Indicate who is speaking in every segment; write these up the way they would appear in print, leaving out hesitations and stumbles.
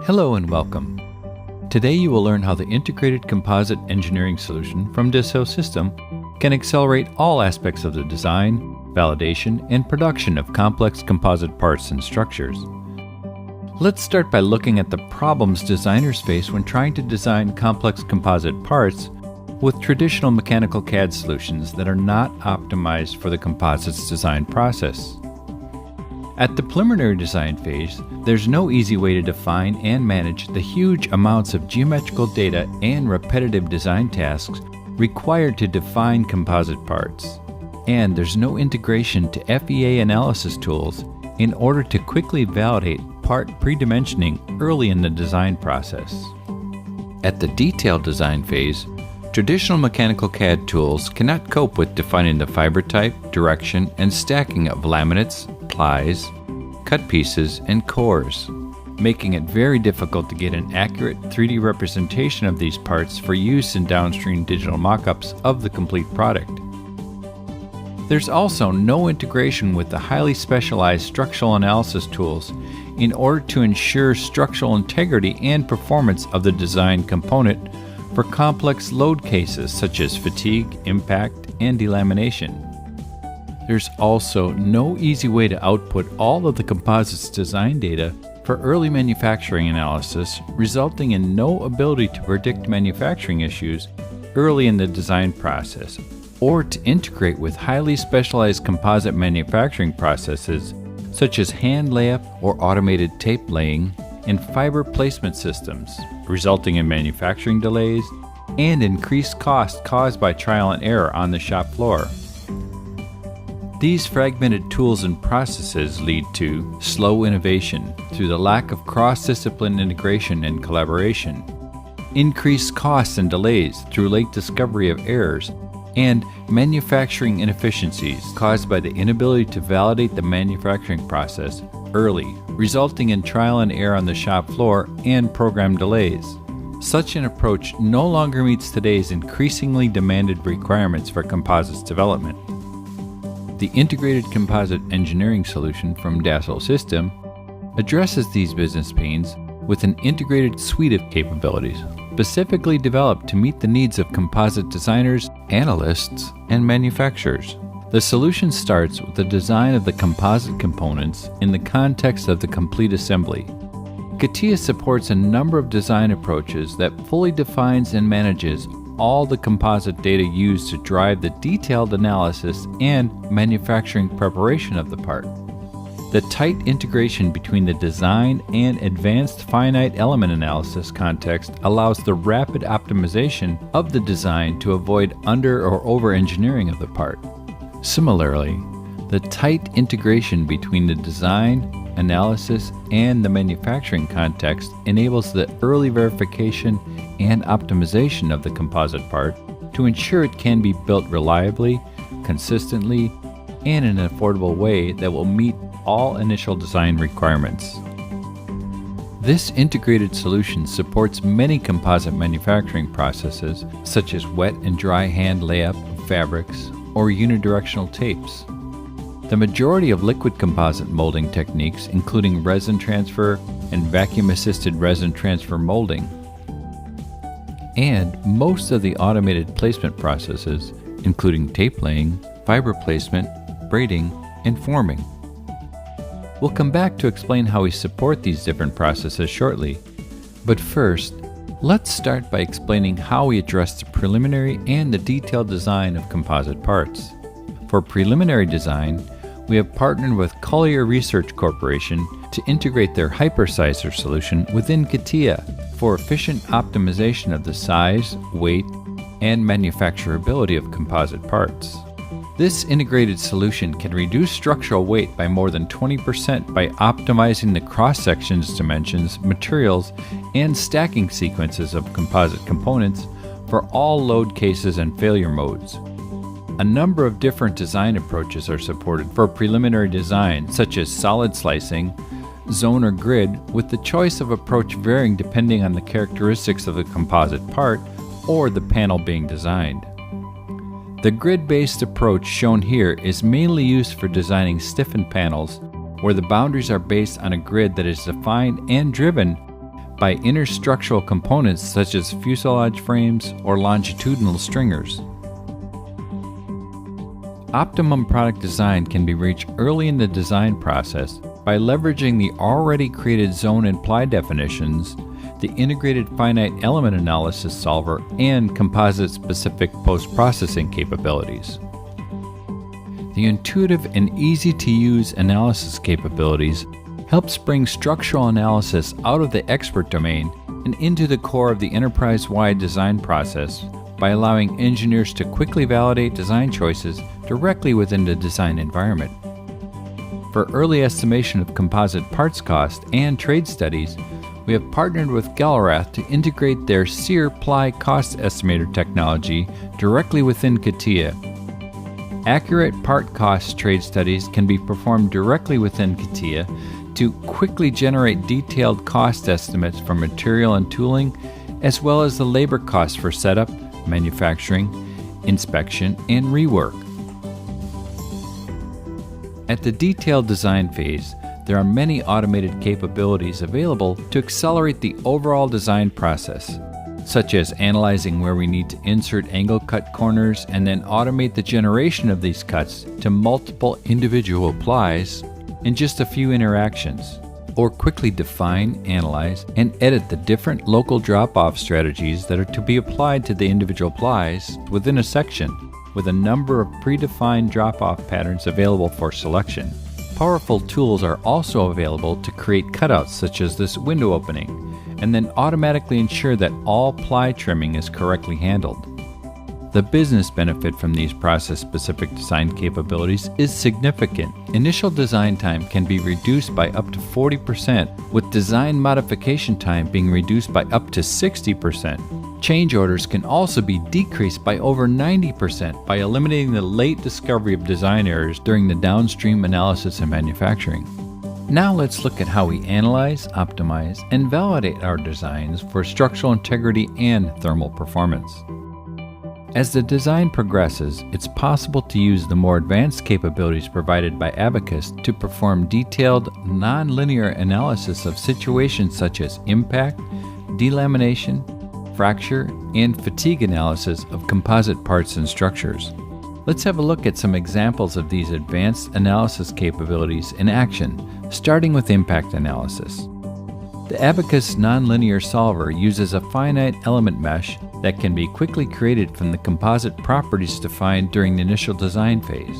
Speaker 1: Hello and welcome. Today you will learn how the integrated composite engineering solution from Dassault System can accelerate all aspects of the design, validation, and production of complex composite parts and structures. Let's start by looking at the problems designers face when trying to design complex composite parts with traditional mechanical CAD solutions that are not optimized for the composites design process. At the preliminary design phase, there's no easy way to define and manage the huge amounts of geometrical data and repetitive design tasks required to define composite parts. And there's no integration to FEA analysis tools in order to quickly validate part pre-dimensioning early in the design process. At the detailed design phase, traditional mechanical CAD tools cannot cope with defining the fiber type, direction, and stacking of laminates, plies, cut pieces, and cores, making it very difficult to get an accurate 3D representation of these parts for use in downstream digital mock-ups of the complete product. There's also no integration with the highly specialized structural analysis tools in order to ensure structural integrity and performance of the design component for complex load cases such as fatigue, impact, and delamination. There's also no easy way to output all of the composites design data for early manufacturing analysis, resulting in no ability to predict manufacturing issues early in the design process, or to integrate with highly specialized composite manufacturing processes such as hand layup or automated tape laying and fiber placement systems, resulting in manufacturing delays and increased costs caused by trial and error on the shop floor. These fragmented tools and processes lead to slow innovation through the lack of cross-discipline integration and collaboration, increased costs and delays through late discovery of errors, and manufacturing inefficiencies caused by the inability to validate the manufacturing process early, resulting in trial and error on the shop floor and program delays. Such an approach no longer meets today's increasingly demanded requirements for composites development. The integrated composite engineering solution from Dassault System addresses these business pains with an integrated suite of capabilities specifically developed to meet the needs of composite designers, analysts, and manufacturers. The solution starts with the design of the composite components in the context of the complete assembly. CATIA supports a number of design approaches that fully defines and manages all the composite data used to drive the detailed analysis and manufacturing preparation of the part. The tight integration between the design and advanced finite element analysis context allows the rapid optimization of the design to avoid under or over engineering of the part. Similarly, the tight integration between the design, analysis, and the manufacturing context enables the early verification and optimization of the composite part to ensure it can be built reliably, consistently, and in an affordable way that will meet all initial design requirements. This integrated solution supports many composite manufacturing processes such as wet and dry hand layup of fabrics or unidirectional tapes. The majority of liquid composite molding techniques, including resin transfer and vacuum-assisted resin transfer molding, and most of the automated placement processes, including tape laying, fiber placement, braiding, and forming. We'll come back to explain how we support these different processes shortly, but first, let's start by explaining how we address the preliminary and the detailed design of composite parts. For preliminary design, we have partnered with Collier Research Corporation to integrate their hypersizer solution within CATIA for efficient optimization of the size, weight, and manufacturability of composite parts. This integrated solution can reduce structural weight by more than 20% by optimizing the cross-sections, dimensions, materials, and stacking sequences of composite components for all load cases and failure modes. A number of different design approaches are supported for preliminary design, such as solid slicing, zone or grid, with the choice of approach varying depending on the characteristics of the composite part or the panel being designed. The grid-based approach shown here is mainly used for designing stiffened panels, where the boundaries are based on a grid that is defined and driven by interstructural components such as fuselage frames or longitudinal stringers. Optimum product design can be reached early in the design process by leveraging the already created zone and ply definitions, the integrated finite element analysis solver, and composite-specific post-processing capabilities. The intuitive and easy-to-use analysis capabilities helps bring structural analysis out of the expert domain and into the core of the enterprise-wide design process by allowing engineers to quickly validate design choices directly within the design environment. For early estimation of composite parts cost and trade studies, we have partnered with Galrath to integrate their SEER Ply Cost Estimator technology directly within CATIA. Accurate part cost trade studies can be performed directly within CATIA to quickly generate detailed cost estimates for material and tooling, as well as the labor costs for setup, manufacturing, inspection, and rework. At the detailed design phase, there are many automated capabilities available to accelerate the overall design process, such as analyzing where we need to insert angle cut corners and then automate the generation of these cuts to multiple individual plies in just a few interactions, or quickly define, analyze, and edit the different local drop-off strategies that are to be applied to the individual plies within a section, with a number of predefined drop-off patterns available for selection. Powerful tools are also available to create cutouts such as this window opening, and then automatically ensure that all ply trimming is correctly handled. The business benefit from these process-specific design capabilities is significant. Initial design time can be reduced by up to 40%, with design modification time being reduced by up to 60%. Change orders can also be decreased by over 90% by eliminating the late discovery of design errors during the downstream analysis and manufacturing. Now let's look at how we analyze, optimize, and validate our designs for structural integrity and thermal performance. As the design progresses, it's possible to use the more advanced capabilities provided by Abacus to perform detailed, non-linear analysis of situations such as impact, delamination, fracture, and fatigue analysis of composite parts and structures. Let's have a look at some examples of these advanced analysis capabilities in action, starting with impact analysis. The Abacus nonlinear solver uses a finite element mesh that can be quickly created from the composite properties defined during the initial design phase.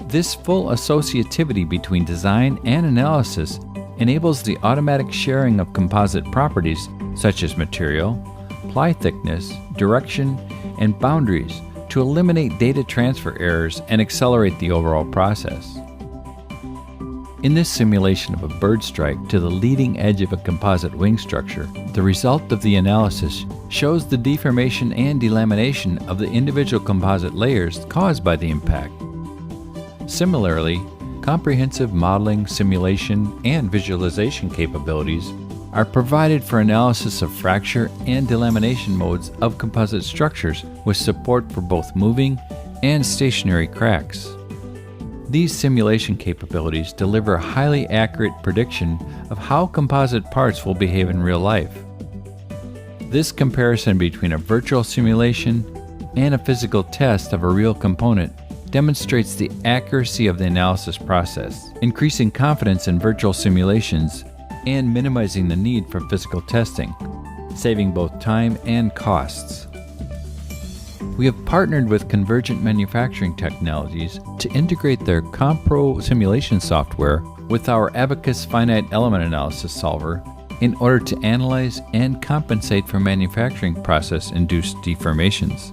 Speaker 1: This full associativity between design and analysis enables the automatic sharing of composite properties such as material, ply thickness, direction, and boundaries to eliminate data transfer errors and accelerate the overall process. In this simulation of a bird strike to the leading edge of a composite wing structure, the result of the analysis shows the deformation and delamination of the individual composite layers caused by the impact. Similarly, comprehensive modeling, simulation, and visualization capabilities are provided for analysis of fracture and delamination modes of composite structures with support for both moving and stationary cracks. These simulation capabilities deliver a highly accurate prediction of how composite parts will behave in real life. This comparison between a virtual simulation and a physical test of a real component demonstrates the accuracy of the analysis process, increasing confidence in virtual simulations and minimizing the need for physical testing, saving both time and costs. We have partnered with Convergent Manufacturing Technologies to integrate their Compro simulation software with our Abacus finite element analysis solver in order to analyze and compensate for manufacturing process-induced deformations.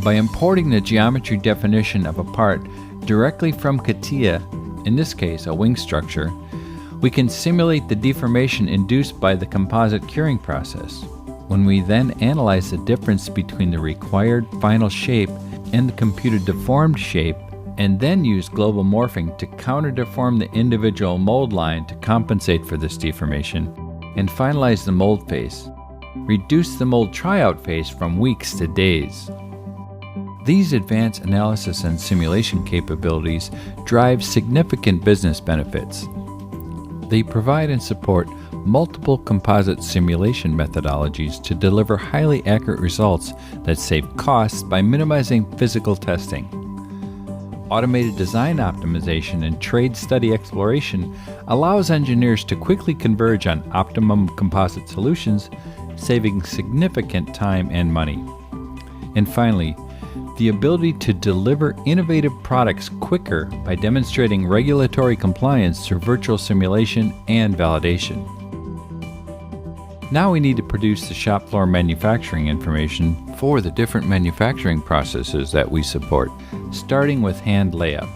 Speaker 1: By importing the geometry definition of a part directly from CATIA, in this case a wing structure, we can simulate the deformation induced by the composite curing process. When we then analyze the difference between the required final shape and the computed deformed shape, and then use global morphing to counter-deform the individual mold line to compensate for this deformation, and finalize the mold phase, reduce the mold tryout phase from weeks to days. These advanced analysis and simulation capabilities drive significant business benefits. They provide and support multiple composite simulation methodologies to deliver highly accurate results that save costs by minimizing physical testing. Automated design optimization and trade study exploration allows engineers to quickly converge on optimum composite solutions, saving significant time and money. And finally, the ability to deliver innovative products quicker by demonstrating regulatory compliance through virtual simulation and validation. Now we need to produce the shop floor manufacturing information for the different manufacturing processes that we support, starting with hand layup.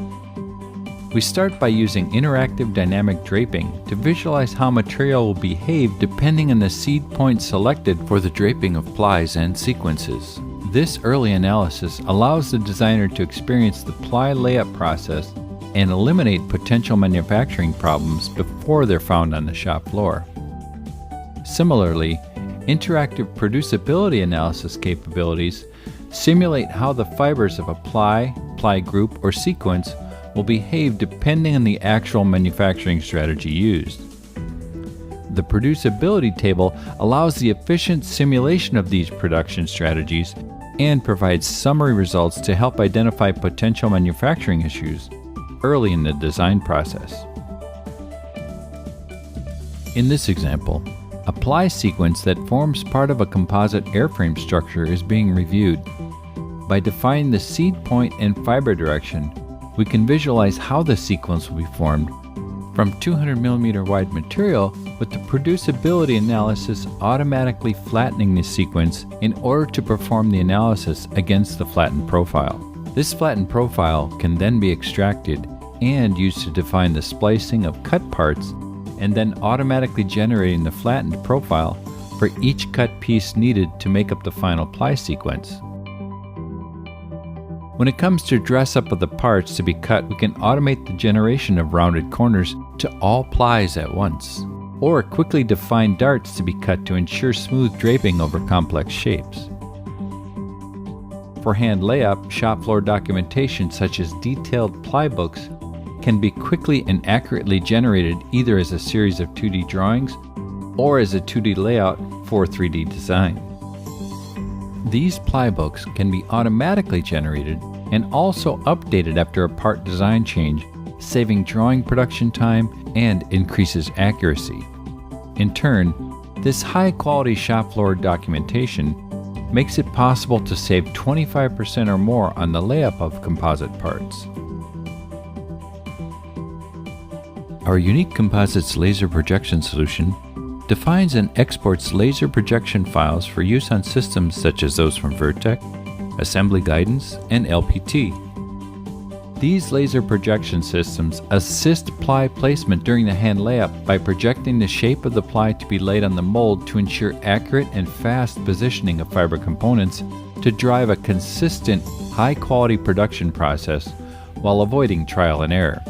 Speaker 1: We start by using interactive dynamic draping to visualize how material will behave depending on the seed point selected for the draping of plies and sequences. This early analysis allows the designer to experience the ply layup process and eliminate potential manufacturing problems before they're found on the shop floor. Similarly, interactive producibility analysis capabilities simulate how the fibers of a ply group, or sequence will behave depending on the actual manufacturing strategy used. The producibility table allows the efficient simulation of these production strategies and provides summary results to help identify potential manufacturing issues early in the design process. In this example, a ply sequence that forms part of a composite airframe structure is being reviewed. By defining the seed point and fiber direction, we can visualize how the sequence will be formed from 200mm wide material, with the producibility analysis automatically flattening the sequence in order to perform the analysis against the flattened profile. This flattened profile can then be extracted and used to define the splicing of cut parts, and then automatically generating the flattened profile for each cut piece needed to make up the final ply sequence. When it comes to dress up of the parts to be cut, we can automate the generation of rounded corners to all plies at once, or quickly define darts to be cut to ensure smooth draping over complex shapes. For hand layup, shop floor documentation such as detailed ply books can be quickly and accurately generated either as a series of 2D drawings or as a 2D layout for 3D design. These ply books can be automatically generated and also updated after a part design change, saving drawing production time and increases accuracy. In turn, this high-quality shop floor documentation makes it possible to save 25% or more on the layup of composite parts. Our unique Composites laser projection solution defines and exports laser projection files for use on systems such as those from Vertec, Assembly Guidance, and LPT. These laser projection systems assist ply placement during the hand layup by projecting the shape of the ply to be laid on the mold to ensure accurate and fast positioning of fiber components to drive a consistent, high-quality production process while avoiding trial and error.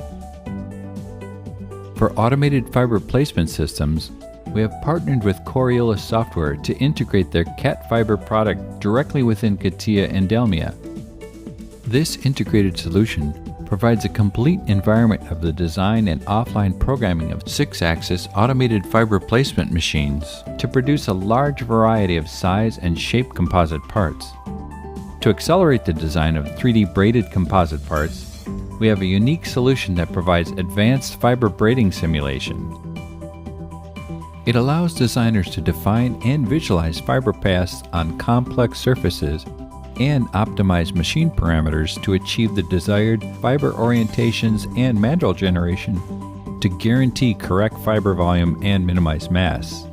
Speaker 1: For automated fiber placement systems, we have partnered with Coriolis Software to integrate their CAT fiber product directly within CATIA and Delmia. This integrated solution provides a complete environment of the design and offline programming of 6-axis automated fiber placement machines to produce a large variety of size and shape composite parts. To accelerate the design of 3D braided composite parts, we have a unique solution that provides advanced fiber braiding simulation. It allows designers to define and visualize fiber paths on complex surfaces and optimize machine parameters to achieve the desired fiber orientations and mandrel generation to guarantee correct fiber volume and minimize mass.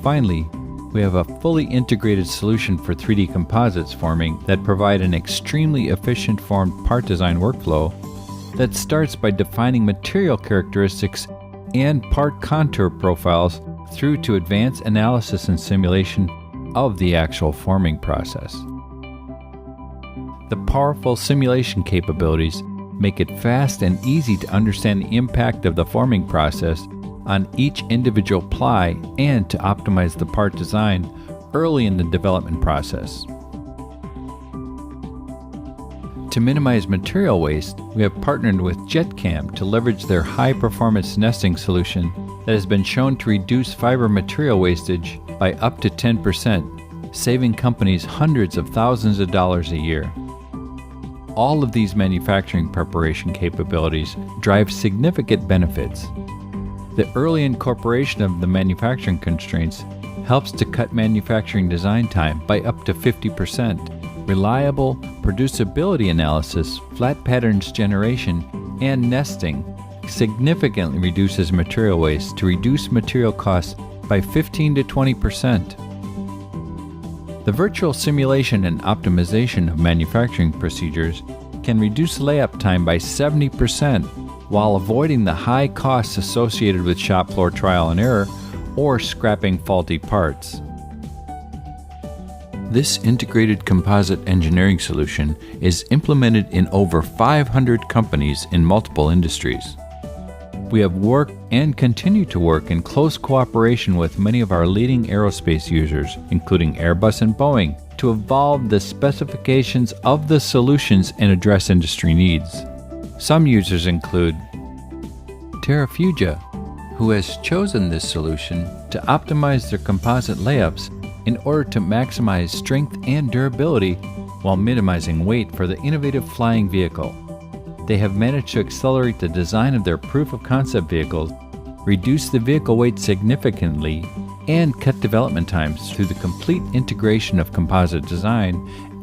Speaker 1: Finally, we have a fully integrated solution for 3D composites forming that provide an extremely efficient formed part design workflow that starts by defining material characteristics and part contour profiles through to advanced analysis and simulation of the actual forming process. The powerful simulation capabilities make it fast and easy to understand the impact of the forming process on each individual ply and to optimize the part design early in the development process. To minimize material waste, we have partnered with JetCam to leverage their high-performance nesting solution that has been shown to reduce fiber material wastage by up to 10%, saving companies hundreds of thousands of dollars a year. All of these manufacturing preparation capabilities drive significant benefits. The early incorporation of the manufacturing constraints helps to cut manufacturing design time by up to 50%. Reliable producibility analysis, flat patterns generation, and nesting significantly reduces material waste to reduce material costs by 15 to 20%. The virtual simulation and optimization of manufacturing procedures can reduce layup time by 70% while avoiding the high costs associated with shop floor trial and error or scrapping faulty parts. This integrated composite engineering solution is implemented in over 500 companies in multiple industries. We have worked and continue to work in close cooperation with many of our leading aerospace users, including Airbus and Boeing, to evolve the specifications of the solutions and address industry needs. Some users include Terrafugia, who has chosen this solution to optimize their composite layups in order to maximize strength and durability while minimizing weight for the innovative flying vehicle. They have managed to accelerate the design of their proof of concept vehicles, reduce the vehicle weight significantly, and cut development times through the complete integration of composite design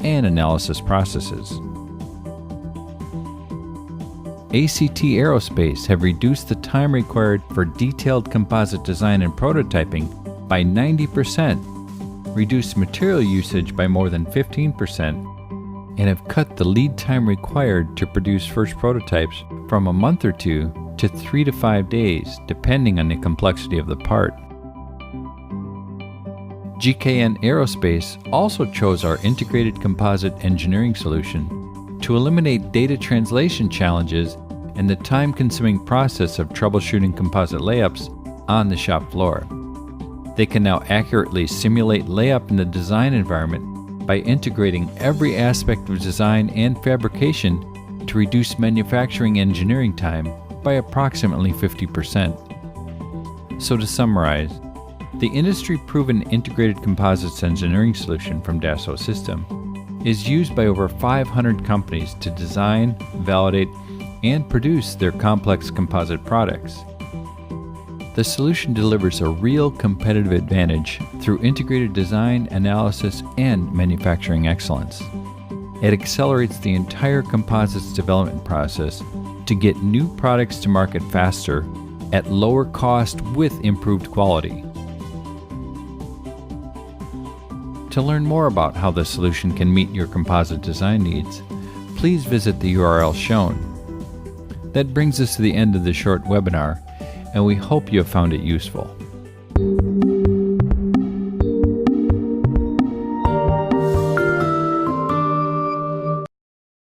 Speaker 1: and analysis processes. ACT Aerospace have reduced the time required for detailed composite design and prototyping by 90%, reduced material usage by more than 15%, and have cut the lead time required to produce first prototypes from a month or two to 3 to 5 days, depending on the complexity of the part. GKN Aerospace also chose our integrated composite engineering solution to eliminate data translation challenges and the time-consuming process of troubleshooting composite layups on the shop floor. They can now accurately simulate layup in the design environment by integrating every aspect of design and fabrication to reduce manufacturing engineering time by approximately 50%. So to summarize, the industry-proven integrated composites engineering solution from Dassault Systèmes is used by over 500 companies to design, validate, and produce their complex composite products. The solution delivers a real competitive advantage through integrated design, analysis, and manufacturing excellence. It accelerates the entire composites development process to get new products to market faster at lower cost with improved quality. To learn more about how the solution can meet your composite design needs, please visit the URL shown. That brings us to the end of the short webinar, and we hope you have found it useful.